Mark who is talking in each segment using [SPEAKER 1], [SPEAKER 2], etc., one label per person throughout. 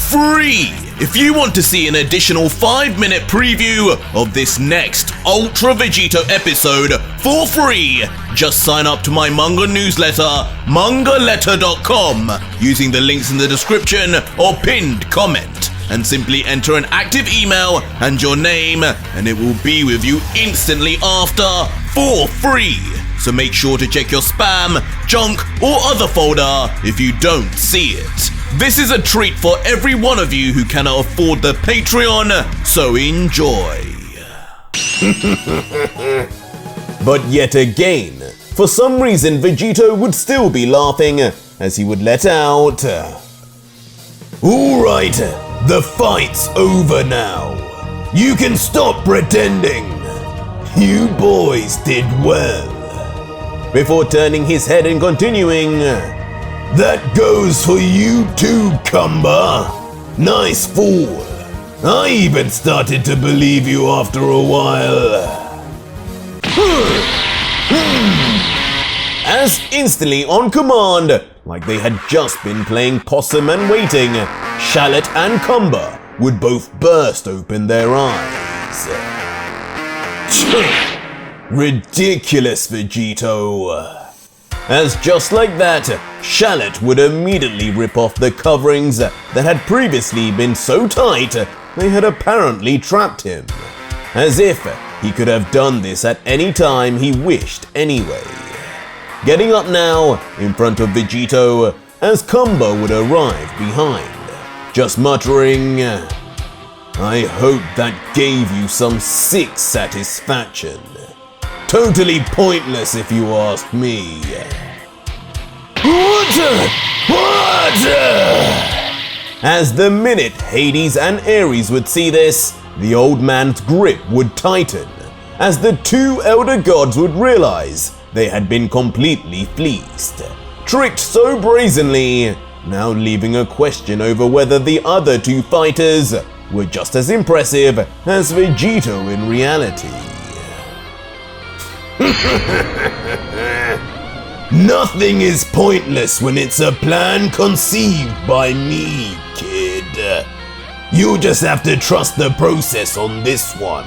[SPEAKER 1] free! If you want to see an additional 5-minute preview of this next Ultra Vegito episode for free, just sign up to my manga newsletter, mangaletter.com, using the links in the description or pinned comment, and simply enter an active email and your name, and it will be with you instantly after for free. So make sure to check your spam, junk, or other folder if you don't see it. This is a treat for every one of you who cannot afford the Patreon, so enjoy. But yet again, for some reason Vegito would still be laughing as he would let out, "Alright, the fight's over now. You can stop pretending. You boys did well." Before turning his head and continuing, "That goes for you too, Kumba. Nice fool. I even started to believe you after a while." As instantly on command, like they had just been playing possum and waiting, Shallot and Kumba would both burst open their eyes. Ridiculous, Vegito. As just like that, Shallot would immediately rip off the coverings that had previously been so tight they had apparently trapped him, as if he could have done this at any time he wished anyway. Getting up now in front of Vegito as Kumba would arrive behind, just muttering, "I hope that gave you some sick satisfaction. Totally pointless if you ask me." What? As the minute Hades and Ares would see this, the old man's grip would tighten, as the two elder gods would realize they had been completely fleeced, tricked so brazenly, now leaving a question over whether the other two fighters were just as impressive as Vegito in reality. Nothing is pointless when it's a plan conceived by me, kid. You just have to trust the process on this one.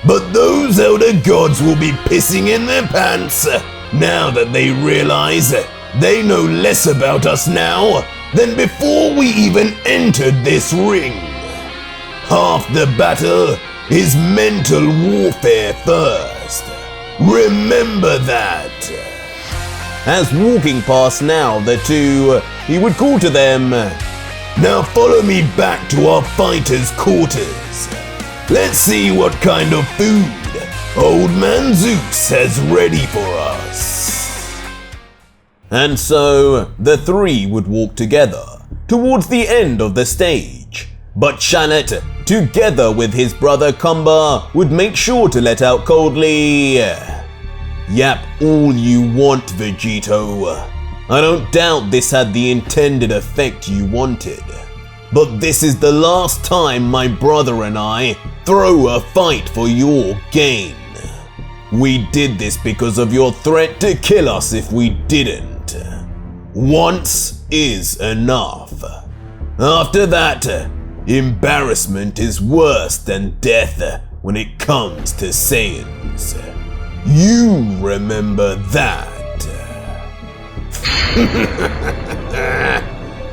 [SPEAKER 1] But those elder gods will be pissing in their pants now that they realize they know less about us now than before we even entered this ring. Half the battle is mental warfare first. Remember that. As walking past now the two, he would call to them, "Now follow me back to our fighters' quarters. Let's see what kind of food Old Man Zeus has ready for us." And so the three would walk together towards the end of the stage, but Shallot, together with his brother Kumba, would make sure to let out coldly, "Yap all you want, Vegito. I don't doubt this had the intended effect you wanted. But this is the last time my brother and I throw a fight for your gain. We did this because of your threat to kill us if we didn't. Once is enough. After that, embarrassment is worse than death when it comes to Saiyans. You remember that."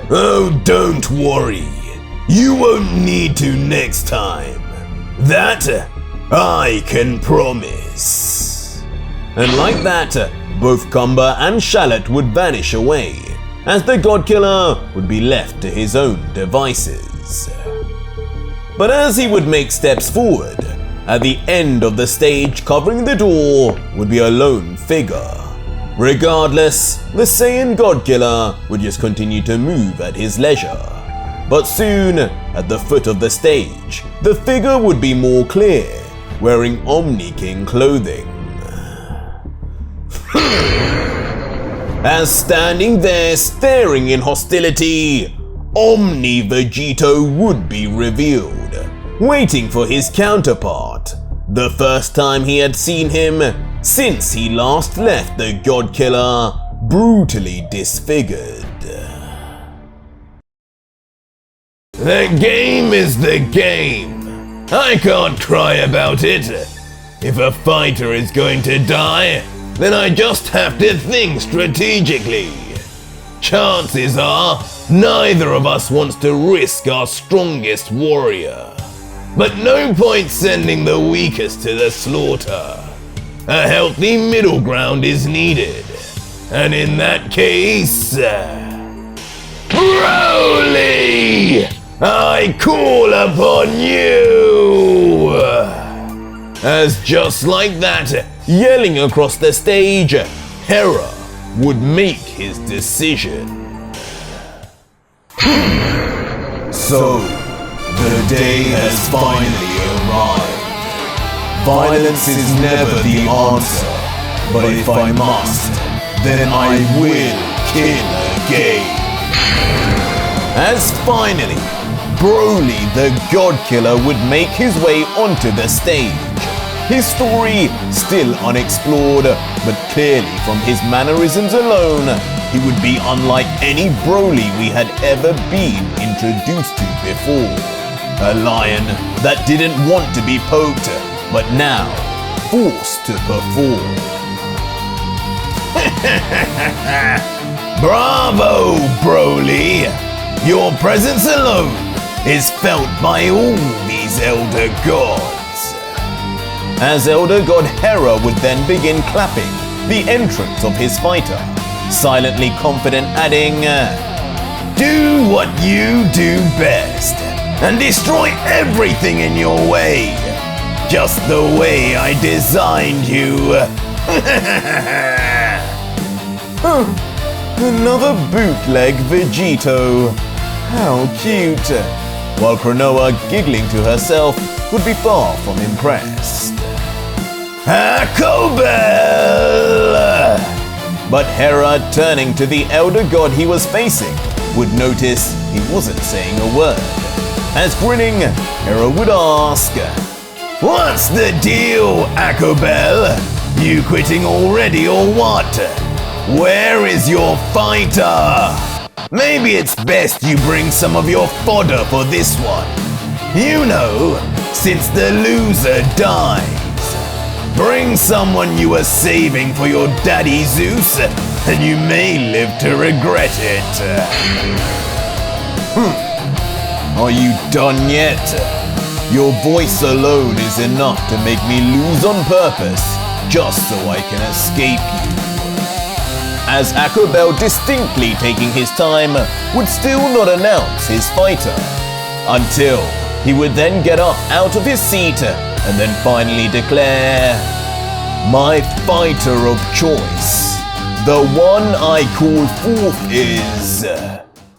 [SPEAKER 1] "Oh, don't worry. You won't need to next time. That I can promise." And like that, both Kumba and Shallot would vanish away, as the God Killer would be left to his own devices. But as he would make steps forward, at the end of the stage covering the door would be a lone figure. Regardless, the Saiyan God Killer would just continue to move at his leisure. But soon, at the foot of the stage, the figure would be more clear, wearing OMNI King clothing. As standing there staring in hostility, OMNI Vegito would be revealed, waiting for his counterpart, the first time he had seen him since he last left the God Killer brutally disfigured. The game is the game. I can't cry about it. If a fighter is going to die, then I just have to think strategically. Chances are, neither of us wants to risk our strongest warrior. But no point sending the weakest to the slaughter. A healthy middle ground is needed. And in that case... Broly! I call upon you! As just like that, yelling across the stage, Hera would make his decision.
[SPEAKER 2] So, the day has finally arrived. Violence is never the answer, but if I must, then I will kill again.
[SPEAKER 1] As finally, Broly the God Killer would make his way onto the stage. His story still unexplored, but clearly from his mannerisms alone, he would be unlike any Broly we had ever been introduced to before. A lion that didn't want to be poked, but now forced to perform. Bravo, Broly! Your presence alone is felt by all these Elder Gods. As Elder God Hera would then begin clapping the entrance of his fighter, silently confident adding, do what you do best, and destroy everything in your way, just the way I designed you. Another bootleg Vegito. How cute. While Cronoa, giggling to herself, would be far from impressed. Akobel! But Hera, turning to the Elder God he was facing, would notice he wasn't saying a word. As grinning, Hera would ask, what's the deal, Akobel? You quitting already or what? Where is your fighter? Maybe it's best you bring some of your fodder for this one. You know, since the loser dies. Bring someone you were saving for your daddy Zeus, and you may live to regret it. Are you done yet? Your voice alone is enough to make me lose on purpose, just so I can escape you. As Akobel, distinctly taking his time, would still not announce his fighter, until he would then get up out of his seat and then finally declare, my fighter of choice, the one I call forth is...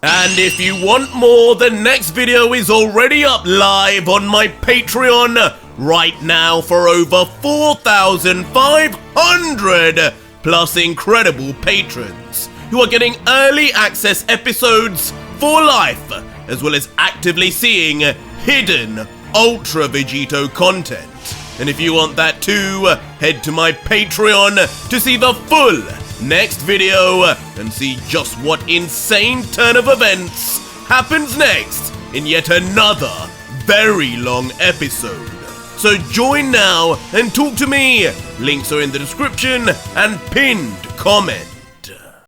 [SPEAKER 1] And if you want more, the next video is already up live on my Patreon right now for over 4,500 plus incredible patrons who are getting early access episodes for life, as well as actively seeing hidden Ultra Vegito content. And if you want that too, head to my Patreon to see the full next video and see just what insane turn of events happens next in yet another very long episode. So join now and talk to me. Links are in the description and pinned comment.